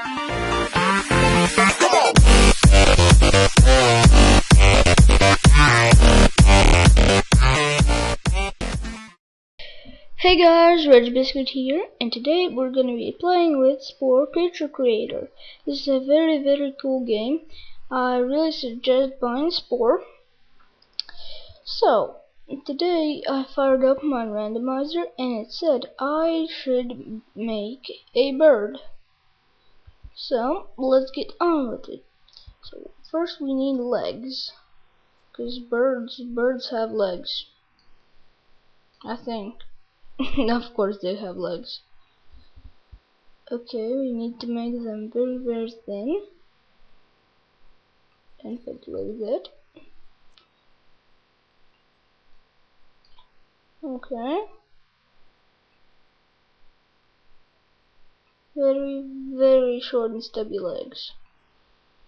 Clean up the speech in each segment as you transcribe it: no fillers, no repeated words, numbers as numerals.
Hey guys, Red Biscuit here, and today we're gonna be playing with Spore Creature Creator. This is a very cool game. I really suggest buying Spore. So, today I fired up my randomizer and it said I should make a bird. So, let's get on with it. So, first we need legs, because birds have legs, I think. Of course they have legs. Okay, we need to make them very thin and put like that. Okay. Very short and stubby legs.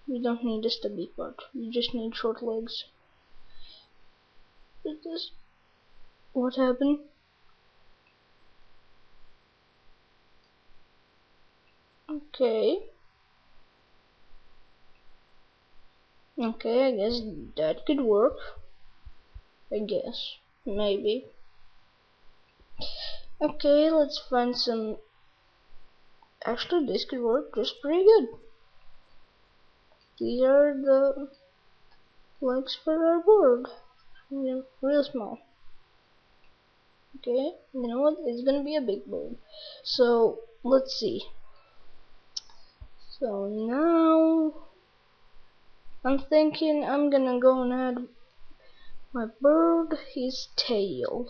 We don't need a stubby part. We just need short legs. Is this what happened? Okay. Okay, I guess that could work. I guess. Maybe. Okay, let's find some. Actually, this could work just pretty good. These are the legs for our board. They're real small. Okay, you know what? It's gonna be a big bird. So let's see. So now I'm thinking I'm gonna go and add my bird his tail.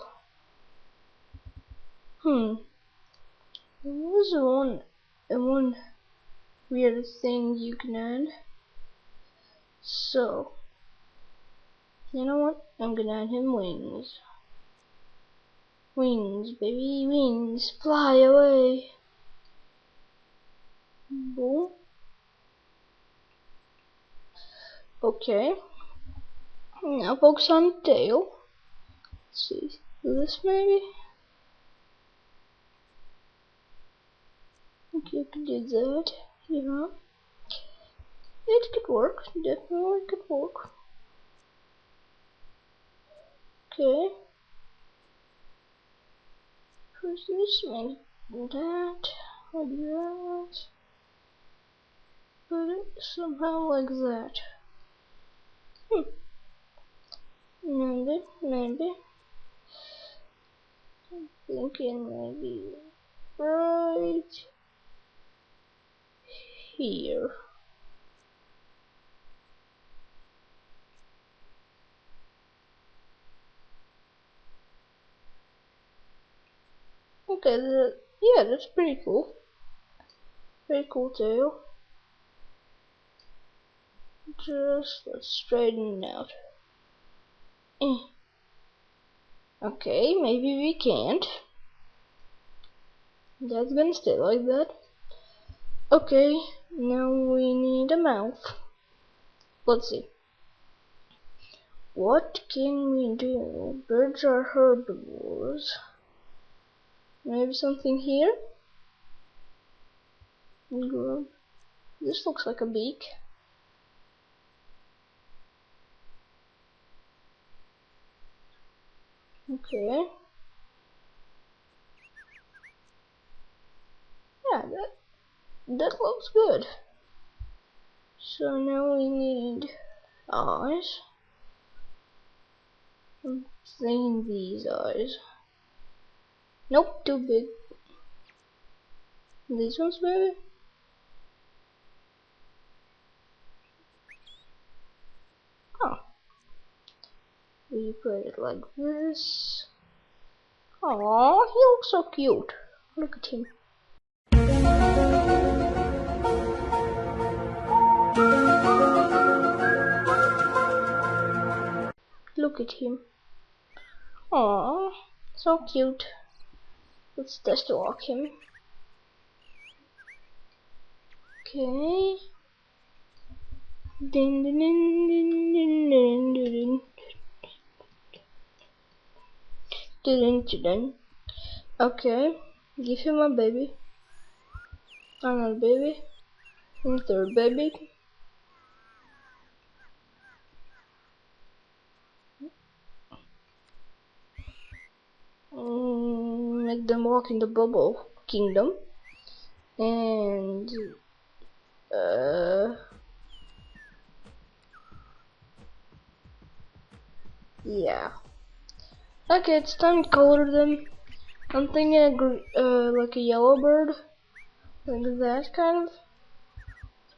There's one weird thing you can add. So you know what? I'm gonna add him wings. Wings, baby, wings, fly away. Boom. Okay. Now focus on the tail. Let's see. This maybe? Okay, you can do that. Yeah. It could work. Definitely could work. Okay. First this, maybe do that. Like that. Put it somehow like that. Maybe. I'm thinking maybe right here. Okay, yeah, that's pretty cool. Very cool tail. Just let's straighten it out. Okay, maybe we can't. That's gonna stay like that. Okay, now we need a mouth. Let's see. What can we do? Birds are herbivores. Maybe something here? Good. This looks like a beak. Okay. Yeah, that looks good. So now we need eyes. I'm thinking these eyes. Nope, too big. These ones maybe? Oh. We put it like this. Aww, he looks so cute. Look at him. Look at him. Aww, so cute. Let's test walk him. Okay. Din din din din din din din din din din. Okay, give him a baby. Another baby. And third baby. Make them walk in the bubble kingdom. And yeah. Okay, it's time to color them. I'm thinking like a yellow bird, like that kind of.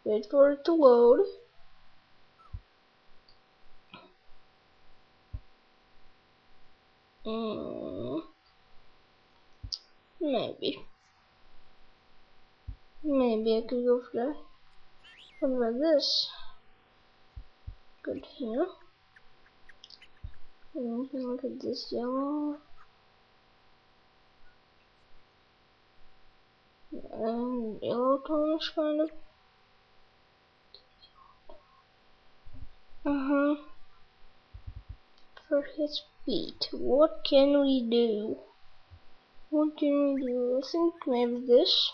Wait for it to load. Maybe I could go for that. What about this? Good here. And we can look at this yellow. And yellow tonish kind of. For his feet. What can we do? I think maybe this.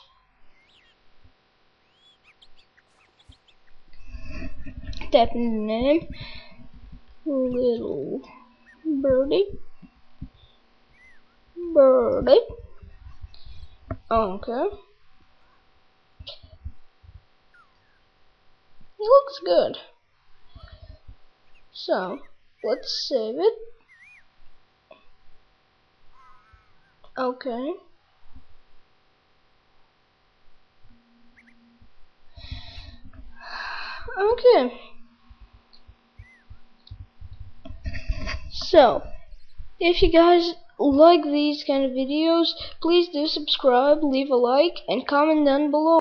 Tap in the name. Little birdie. Okay. It looks good. So, let's save it. Okay. Okay. So, if you guys like these kind of videos, please do subscribe, leave a like, and comment down below.